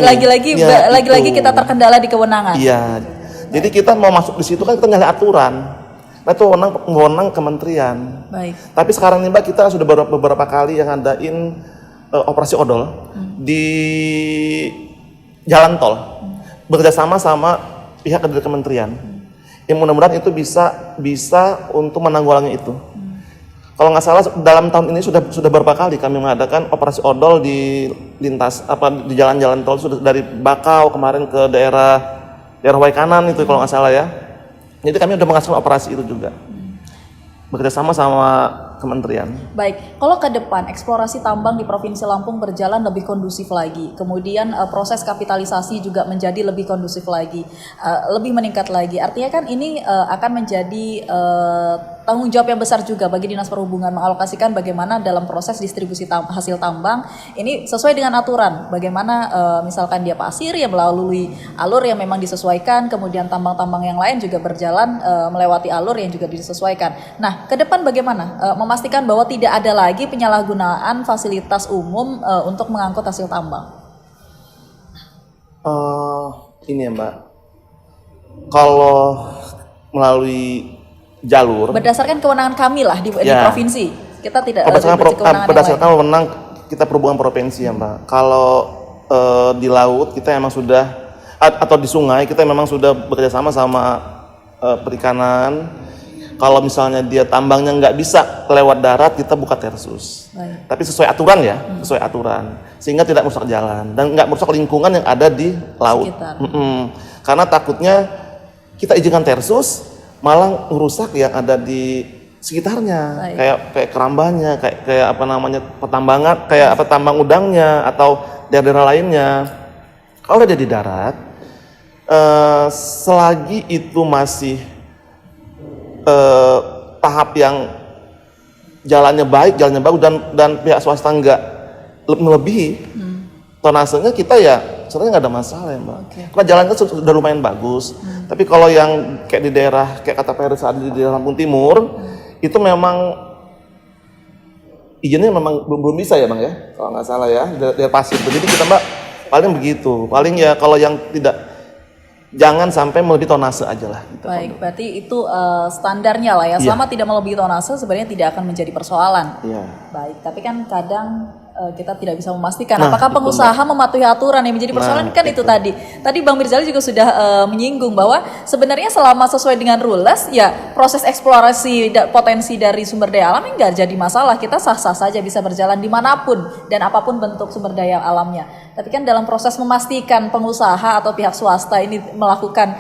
lagi-lagi kita terkendala di kewenangan.
Iya, jadi kita mau masuk di situ kan kita nyari aturan. Nah itu wewenang kementerian.
Baik.
Tapi sekarang nih Mbak kita sudah beberapa kali yang ngadain operasi odol di jalan tol, bekerjasama sama pihak dari kementerian. Yang mudah-mudahan itu bisa untuk menanggulangi itu. Kalau nggak salah dalam tahun ini sudah beberapa kali kami mengadakan operasi odol di di jalan-jalan tol, sudah dari Bakau kemarin ke daerah Waikanan itu kalau nggak salah ya. Jadi kami sudah menghasilkan operasi itu juga. Bekerjasama sama kementerian.
Baik, kalau ke depan eksplorasi tambang di Provinsi Lampung berjalan lebih kondusif lagi, kemudian proses kapitalisasi juga menjadi lebih kondusif lagi, lebih meningkat lagi. Artinya kan ini akan menjadi tanggung jawab yang besar juga bagi Dinas Perhubungan mengalokasikan bagaimana dalam proses distribusi hasil tambang ini sesuai dengan aturan. Bagaimana misalkan dia pasir yang melalui alur yang memang disesuaikan, kemudian tambang-tambang yang lain juga berjalan melewati alur yang juga disesuaikan. Nah, ke depan bagaimana memastikan bahwa tidak ada lagi penyalahgunaan fasilitas umum untuk mengangkut hasil tambang?
Ini ya Mbak, kalau melalui jalur
berdasarkan kewenangan kami lah di provinsi, kita tidak
berdasarkan wewenang kita perhubungan provinsi ya Mbak. Kalau di laut kita memang sudah atau di sungai kita memang sudah bekerjasama sama perikanan. Kalau misalnya dia tambangnya nggak bisa lewat darat, kita buka tersus.
Baik.
Tapi sesuai aturan ya, sesuai aturan, sehingga tidak merusak jalan dan nggak merusak lingkungan yang ada di laut. Karena takutnya kita izinkan tersus, malah merusak yang ada di sekitarnya, kayak kerambanya, kayak apa namanya pertambangan, kayak apa tambang udangnya atau daerah-daerah lainnya. Kalau dia di darat, selagi itu masih tahap yang jalannya bagus dan pihak swasta nggak melebihi tonasenya, kita ya sebenarnya nggak ada masalah ya Mbak. Karena jalannya sudah lumayan bagus. Tapi kalau yang kayak di daerah kayak kata Pak saat di daerah Lampung Timur itu memang izinnya memang belum bisa ya Bang ya, kalau nggak salah ya, daerah pasir. Jadi kita Mbak paling begitu, paling ya kalau yang tidak, jangan sampai melebihi tonase aja lah. Gitu.
Baik, berarti itu standarnya lah ya. Selama tidak melebihi tonase sebenarnya tidak akan menjadi persoalan. Baik, tapi kan kadang kita tidak bisa memastikan apakah pengusaha mematuhi aturan. Yang menjadi persoalan kan itu tadi. Tadi Bang Mirzali juga sudah menyinggung bahwa sebenarnya selama sesuai dengan rules ya proses eksplorasi potensi dari sumber daya alam enggak jadi masalah. Kita sah-sah saja bisa berjalan dimanapun dan apapun bentuk sumber daya alamnya. Tapi kan dalam proses memastikan pengusaha atau pihak swasta ini melakukan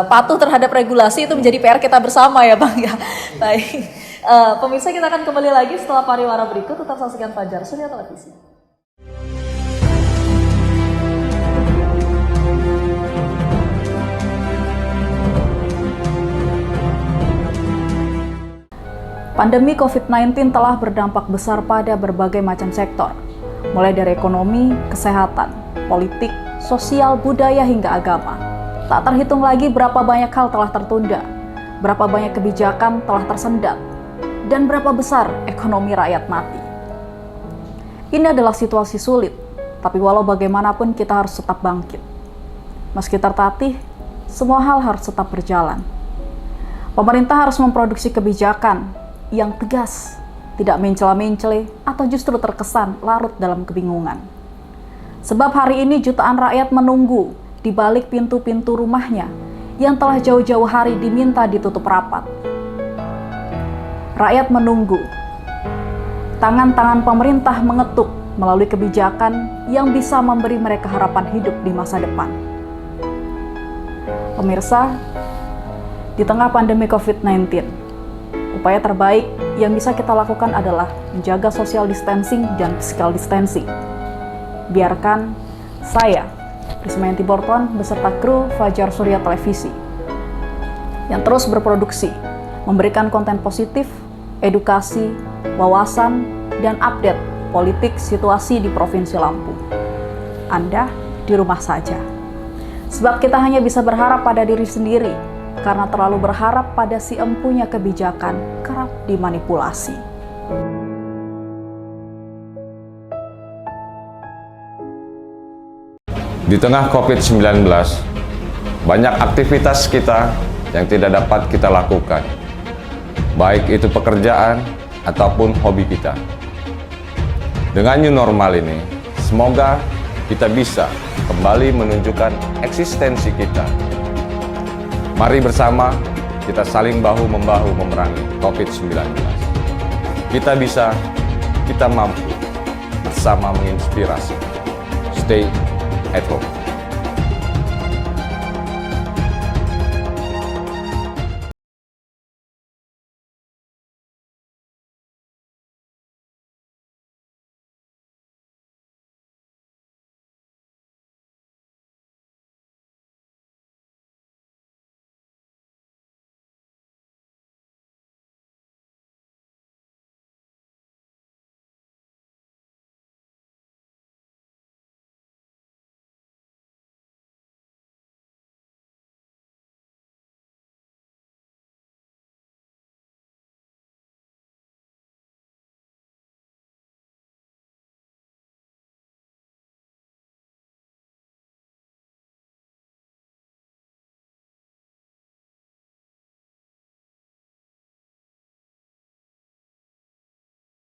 patuh terhadap regulasi itu menjadi PR kita bersama ya Bang ya. Baik. Pemirsa, kita akan kembali lagi setelah pariwara berikut. Tetap saksikan Fajar Surya Televisi. Pandemi COVID-19 telah berdampak besar pada berbagai macam sektor, mulai dari ekonomi, kesehatan, politik, sosial, budaya, hingga agama. Tak terhitung lagi berapa banyak hal telah tertunda, berapa banyak kebijakan telah tersendat, dan berapa besar ekonomi rakyat mati. Ini adalah situasi sulit, tapi walau bagaimanapun kita harus tetap bangkit. Meski tertatih, semua hal harus tetap berjalan. Pemerintah harus memproduksi kebijakan yang tegas, tidak mencela-mencele atau justru terkesan larut dalam kebingungan. Sebab hari ini jutaan rakyat menunggu di balik pintu-pintu rumahnya yang telah jauh-jauh hari diminta ditutup rapat. Rakyat menunggu. Tangan-tangan pemerintah mengetuk melalui kebijakan yang bisa memberi mereka harapan hidup di masa depan. Pemirsa, di tengah pandemi COVID-19, upaya terbaik yang bisa kita lakukan adalah menjaga social distancing dan physical distancing. Biarkan saya, Prismayanti Borton, beserta kru Fajar Surya Televisi, yang terus berproduksi, memberikan konten positif, edukasi, wawasan, dan update politik situasi di Provinsi Lampung. Anda di rumah saja. Sebab kita hanya bisa berharap pada diri sendiri, karena terlalu berharap pada si empunya kebijakan kerap dimanipulasi.
Di tengah COVID-19, banyak aktivitas kita yang tidak dapat kita lakukan, baik itu pekerjaan ataupun hobi kita. Dengan new normal ini, semoga kita bisa kembali menunjukkan eksistensi kita. Mari bersama kita saling bahu-membahu memerangi COVID-19. Kita bisa, kita mampu, bersama menginspirasi. Stay at home.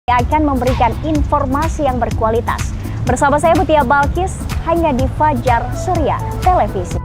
akan memberikan informasi yang berkualitas. Bersama saya Mutia Balkis, hanya di Fajar Surya Televisi.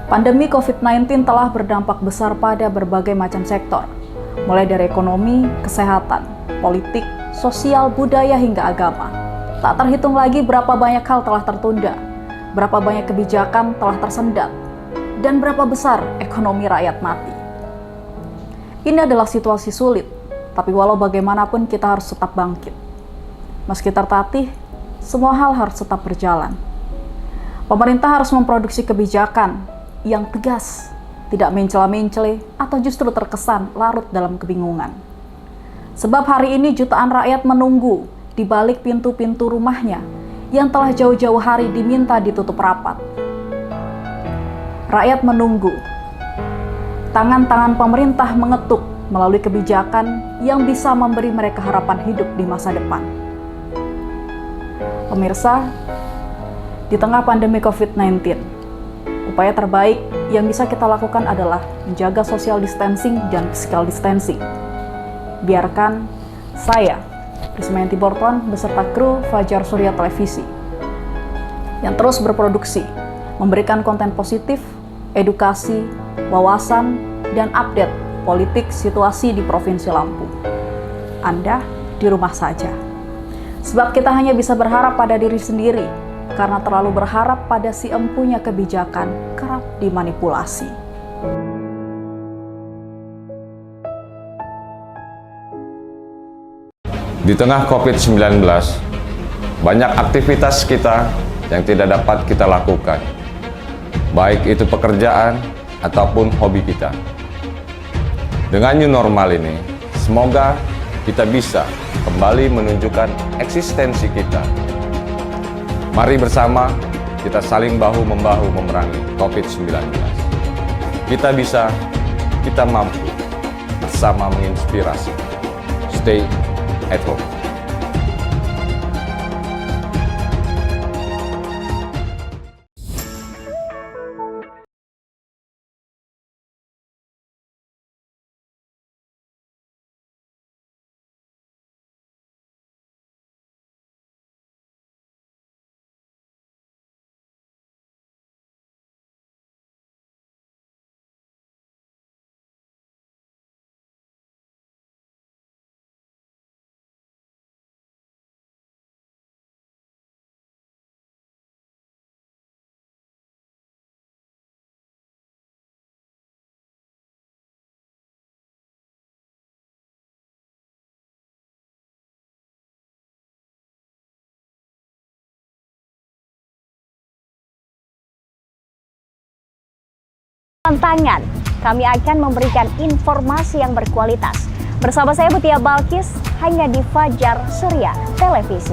Pandemi COVID-19 telah berdampak besar pada berbagai macam sektor, mulai dari ekonomi, kesehatan, politik, sosial, budaya, hingga agama. Tak terhitung lagi berapa banyak hal telah tertunda, berapa banyak kebijakan telah tersendat, dan berapa besar ekonomi rakyat mati. Ini adalah situasi sulit, tapi walau bagaimanapun kita harus tetap bangkit. Meski tertatih, semua hal harus tetap berjalan. Pemerintah harus memproduksi kebijakan yang tegas, tidak mencela-mencele atau justru terkesan larut dalam kebingungan. Sebab hari ini jutaan rakyat menunggu di balik pintu-pintu rumahnya yang telah jauh-jauh hari diminta ditutup rapat. Rakyat menunggu tangan-tangan pemerintah mengetuk melalui kebijakan yang bisa memberi mereka harapan hidup di masa depan. Pemirsa, di tengah pandemi COVID-19, upaya terbaik yang bisa kita lakukan adalah menjaga social distancing dan physical distancing. Biarkan saya, Rismayanti Borton, beserta kru Fajar Surya Televisi, yang terus berproduksi, memberikan konten positif, edukasi, wawasan, dan update politik situasi di Provinsi Lampung. Anda di rumah saja. Sebab kita hanya bisa berharap pada diri sendiri, karena terlalu berharap pada si empunya kebijakan kerap dimanipulasi.
Di tengah COVID-19, banyak aktivitas kita yang tidak dapat kita lakukan, baik itu pekerjaan ataupun hobi kita. Dengan new normal ini, semoga kita bisa kembali menunjukkan eksistensi kita. Mari bersama kita saling bahu-membahu memerangi COVID-19. Kita bisa, kita mampu, bersama menginspirasi. Stay at home.
Tantangan, kami akan memberikan informasi yang berkualitas. Bersama saya Mutia Balkis, hanya di Fajar Surya televisi.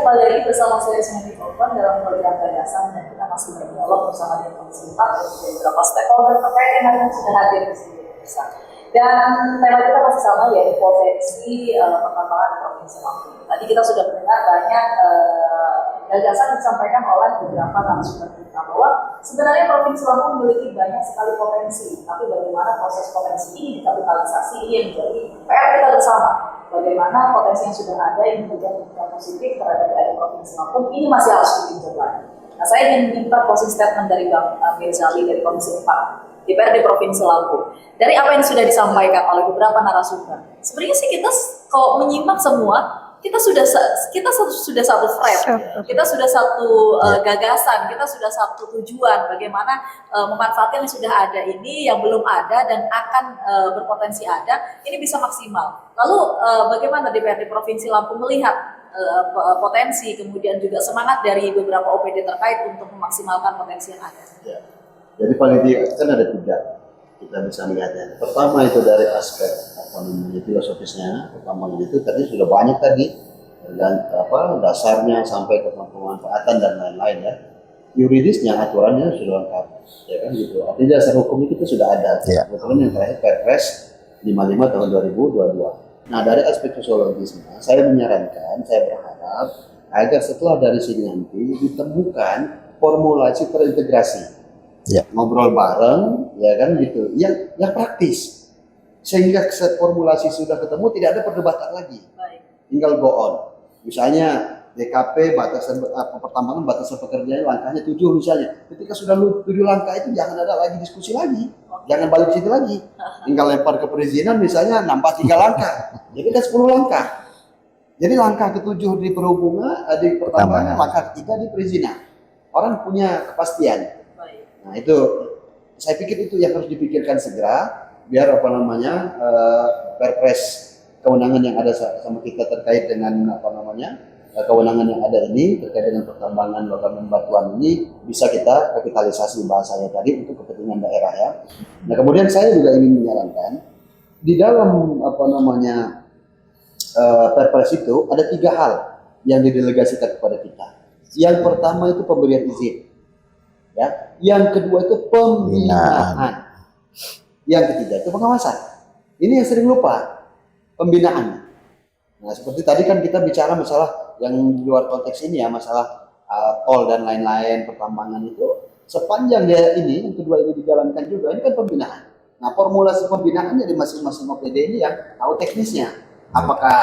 Kembali lagi bersama saya Ismail Korban dalam program gagasan, dan kita masih berdialog bersama dengan Komisi 4 dan juga beberapa stakeholder terkait dengan yang sudah hadir di sini bersama. Dan tema kita masih sama, yaitu potensi pertambangan di Provinsi Lampung. Tadi kita sudah mendengar banyak gagasan yang disampaikan oleh beberapa narasumber kita bahwa sebenarnya Provinsi Lampung memiliki banyak sekali potensi, tapi bagaimana proses potensi ini dikapitalisasi ini yang menjadi PR kita bersama. Bagaimana potensi yang sudah ada yang menjadi positif terhadap daerah Provinsi Lampung ini masih harus ditinjau lagi. Nah, saya ingin minta closing statement dari Bang Mirzali dari Komisi 4 DPRD Provinsi Lampung. Dari apa yang sudah disampaikan oleh beberapa narasumber, sebenarnya sih kita kalau menyimak semua, kita sudah satu frame, kita sudah satu gagasan, kita sudah satu tujuan bagaimana memanfaatkan yang sudah ada ini, yang belum ada dan akan berpotensi ada, ini bisa maksimal. Lalu bagaimana DPRD Provinsi Lampung melihat potensi, kemudian juga semangat dari beberapa OPD terkait untuk memaksimalkan potensi yang ada?
Ya. Jadi paling tidak kan ada 3 kita bisa melihatnya. Pertama itu dari aspek filosofisnya, pertama itu tadi sudah banyak tadi dan dasarnya sampai ke pemanfaatan dan lain-lain ya. Yuridisnya aturannya sudah lengkap, ya kan gitu. Artinya dasar hukum itu sudah ada. Kebetulan yang terakhir Perpres 55 tahun 2022. Nah, dari aspek sosiologisnya, saya menyarankan, saya berharap agar setelah dari sini nanti ditemukan formulasi terintegrasi. Ngobrol bareng, ya kan gitu, yang praktis, sehingga formulasi sudah ketemu, tidak ada perdebatan lagi. Tinggal go on. Misalnya DKP batasan pertambangan, batasan pekerjaan langkahnya 7 misalnya. Ketika sudah 7 langkah itu jangan ada lagi diskusi lagi, jangan balik situ lagi. Tinggal lempar ke perizinan misalnya nambah 3 langkah, jadi ada 10 langkah. Jadi langkah ke-7 di perhubungan, di pertambangan, langkah ke-3 di perizinan. Orang punya kepastian. Nah itu, saya pikir itu yang harus dipikirkan segera, biar Perpres kewenangan yang ada sama kita terkait dengan kewenangan yang ada ini terkait dengan pertambangan logam dan batuan ini bisa kita kapitalisasi bahasanya tadi untuk kepentingan daerah ya. Nah kemudian saya juga ingin menyarankan di dalam Perpres itu ada 3 hal yang didelegasikan kepada kita. Yang pertama itu pemberian izin. Ya, yang kedua itu pembinaan, yang ketiga itu pengawasan. Ini yang sering lupa, pembinaan. Nah seperti tadi kan kita bicara masalah yang di luar konteks ini ya, masalah tol dan lain-lain pertambangan itu Sepanjang dia ini, yang kedua ini dijalankan juga, ini kan pembinaan. Nah, formulasi pembinaannya di masing-masing OPD ini yang tahu teknisnya. Apakah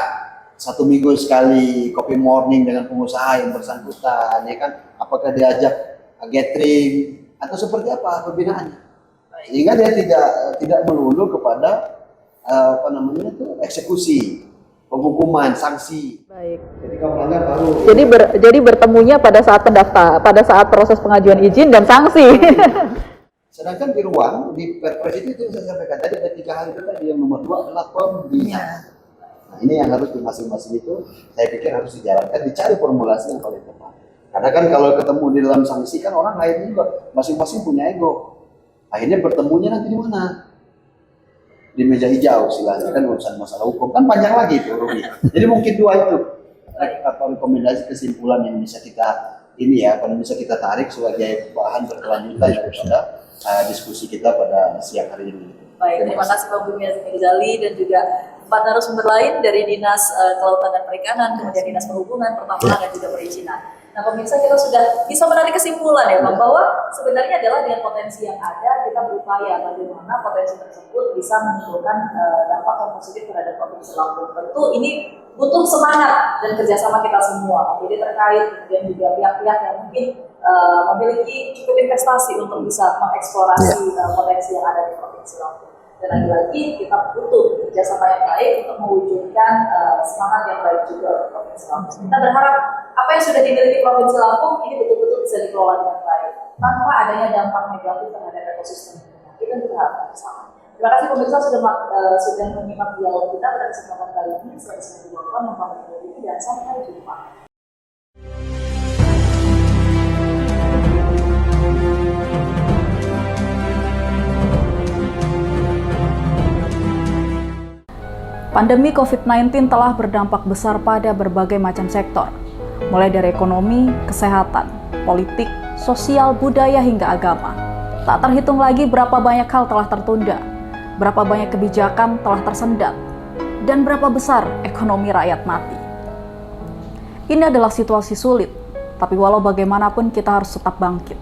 1 minggu sekali kopi morning dengan pengusaha yang bersangkutan, ya kan? Apakah diajak gathering atau seperti apa pembinaannya? Sehingga dia tidak melulu kepada apa namanya itu eksekusi, penghukuman, sanksi.
Baik.
Jadi kalau melanggar baru.
Jadi bertemunya pada saat pada saat proses pengajuan izin dan sanksi.
Sedangkan di ruang di Perpres itu yang saya sampaikan tadi ada 3 hal itu tadi, yang nomor 2 adalah pembinaan. Nah, ini yang harus di masing-masing itu saya pikir harus dijalankan, dicari formulasi yang paling tepat. Karena kan kalau ketemu di dalam sanksi kan orang lain juga masing-masing punya ego. Akhirnya bertemunya nanti di mana? Di meja hijau istilahnya, kan urusan masalah hukum kan panjang lagi itu Rugi. Jadi mungkin 2 itu apa rekomendasi kesimpulan yang bisa kita ini ya, kalau bisa kita tarik sebagai bahan berkelanjutan daripada diskusi kita pada siang hari ini.
Baik, terima kasih Pak Bumi Ghazali dan juga 4 narasumber lain dari Dinas Kelautan dan Perikanan, kemudian Dinas Perhubungan, Pertambangan dan juga Perizinan. Nah, pemirsa, kita sudah bisa menarik kesimpulan ya, Bang, bahwa sebenarnya adalah dengan potensi yang ada, kita berupaya bagaimana potensi tersebut bisa menimbulkan dampak yang positif terhadap Provinsi Lampung. Tentu ini butuh semangat dan kerjasama kita semua, jadi terkait kemudian juga pihak-pihak yang mungkin memiliki cukup investasi untuk bisa mengeksplorasi potensi yang ada di Provinsi Lampung. Dan lagi-lagi kita butuh kerjasama yang baik untuk mewujudkan semangat yang baik juga untuk Provinsi Lampung. Kita berharap apa yang sudah dimiliki Provinsi Lampung ini betul-betul bisa dikelola dengan baik tanpa adanya dampak negatif terhadap ekosistem. Kita berharap bersama. Terima kasih pemirsa sudah menyimak dialog kita pada kesempatan kali ini. Saya Sinti Bokon, memperkenalkan diri dan sampai jumpa. Pandemi COVID-19 telah berdampak besar pada berbagai macam sektor, mulai dari ekonomi, kesehatan, politik, sosial, budaya, hingga agama. Tak terhitung lagi berapa banyak hal telah tertunda, berapa banyak kebijakan telah tersendat, dan berapa besar ekonomi rakyat mati. Ini adalah situasi sulit, tapi walau bagaimanapun kita harus tetap bangkit.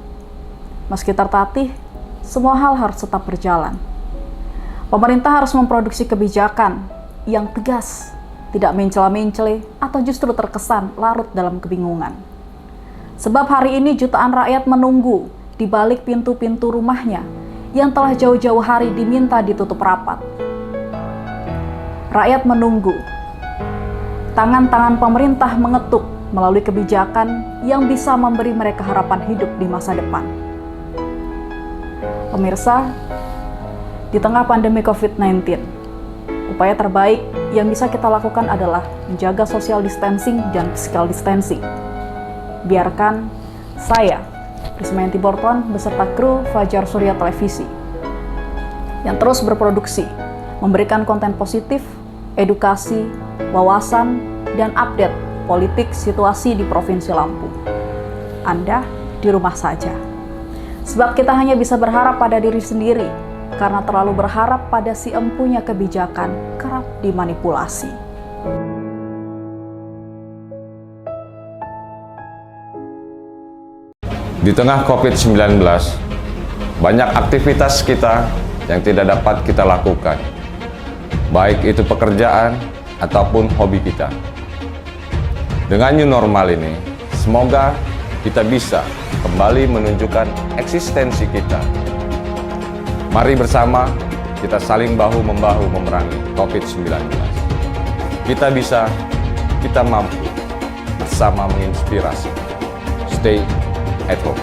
Meski tertatih, semua hal harus tetap berjalan. Pemerintah harus memproduksi kebijakan yang tegas, tidak mencela-mencele atau justru terkesan larut dalam kebingungan. Sebab hari ini jutaan rakyat menunggu di balik pintu-pintu rumahnya yang telah jauh-jauh hari diminta ditutup rapat. Rakyat menunggu. Tangan-tangan pemerintah mengetuk melalui kebijakan yang bisa memberi mereka harapan hidup di masa depan. Pemirsa, di tengah pandemi COVID-19, upaya terbaik yang bisa kita lakukan adalah menjaga social distancing dan physical distancing. Biarkan saya, Rismayanti Borton, beserta kru Fajar Surya Televisi, yang terus berproduksi, memberikan konten positif, edukasi, wawasan, dan update politik situasi di Provinsi Lampung. Anda di rumah saja. Sebab kita hanya bisa berharap pada diri sendiri, karena terlalu berharap pada si empunya kebijakan kerap dimanipulasi.
Di tengah COVID-19, banyak aktivitas kita yang tidak dapat kita lakukan, baik itu pekerjaan ataupun hobi kita. Dengan new normal ini, semoga kita bisa kembali menunjukkan eksistensi kita. Mari bersama kita saling bahu-membahu memerangi COVID-19. Kita bisa, kita mampu, bersama menginspirasi. Stay at home.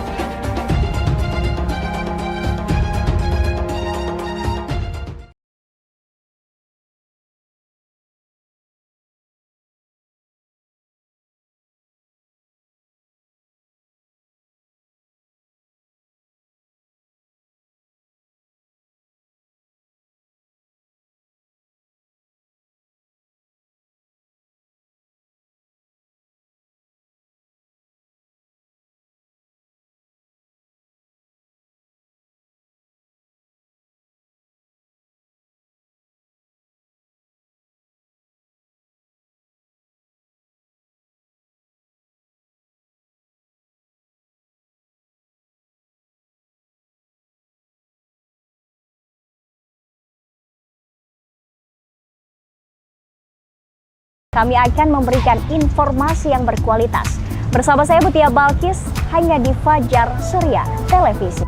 Kami akan memberikan informasi yang berkualitas. Bersama saya Mutia Balkis, hanya di Fajar Surya Televisi.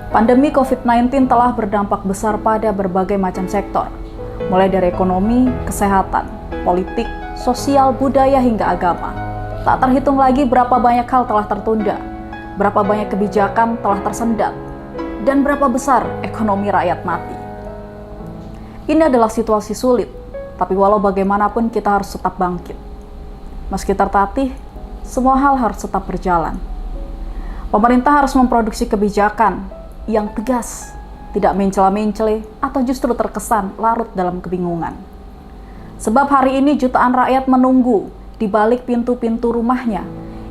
Pandemi COVID-19 telah berdampak besar pada berbagai macam sektor, mulai dari ekonomi, kesehatan, politik, sosial, budaya, hingga agama. Tak terhitung lagi berapa banyak hal telah tertunda, berapa banyak kebijakan telah tersendat, dan berapa besar ekonomi rakyat mati. Ini adalah situasi sulit, tapi walau bagaimanapun kita harus tetap bangkit. Meski tertatih, semua hal harus tetap berjalan. Pemerintah harus memproduksi kebijakan yang tegas, tidak mencela-mencele atau justru terkesan larut dalam kebingungan. Sebab hari ini jutaan rakyat menunggu di balik pintu-pintu rumahnya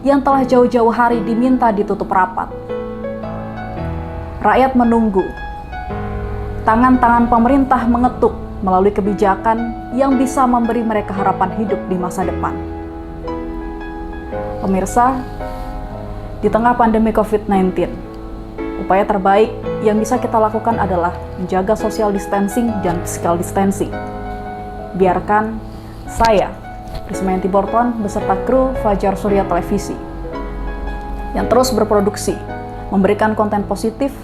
yang telah jauh-jauh hari diminta ditutup rapat. Rakyat menunggu tangan-tangan pemerintah mengetuk melalui kebijakan yang bisa memberi mereka harapan hidup di masa depan. Pemirsa, di tengah pandemi COVID-19, upaya terbaik yang bisa kita lakukan adalah menjaga social distancing dan physical distancing. Biarkan saya, Rismayanti Borton, beserta kru Fajar Surya Televisi, yang terus berproduksi, memberikan konten positif,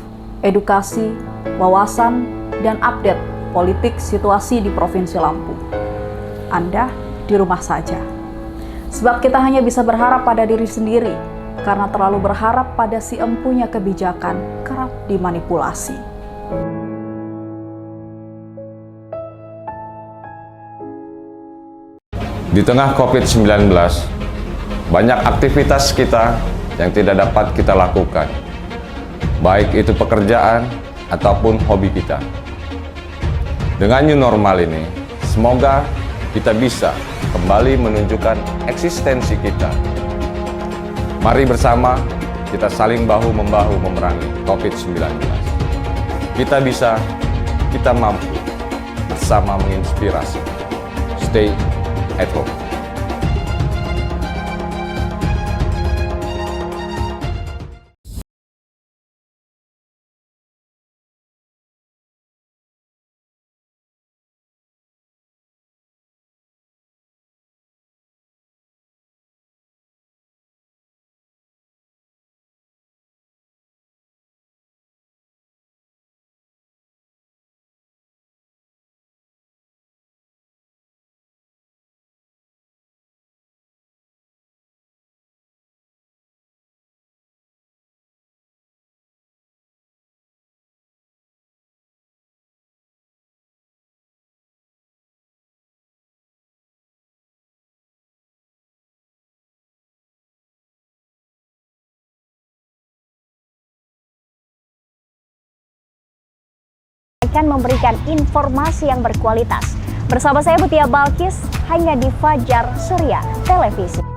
edukasi, wawasan, dan update politik situasi di Provinsi Lampung. Anda di rumah saja. Sebab kita hanya bisa berharap pada diri sendiri, karena terlalu berharap pada si empunya kebijakan kerap dimanipulasi.
Di tengah COVID-19, banyak aktivitas kita yang tidak dapat kita lakukan, baik itu pekerjaan ataupun hobi kita. Dengan new normal ini, semoga kita bisa kembali menunjukkan eksistensi kita. Mari bersama kita saling bahu-membahu memerangi COVID-19. Kita bisa, kita mampu, bersama menginspirasi. Stay at home.
Akan memberikan informasi yang berkualitas. Bersama saya Mutia Balkis, hanya di Fajar Surya Televisi.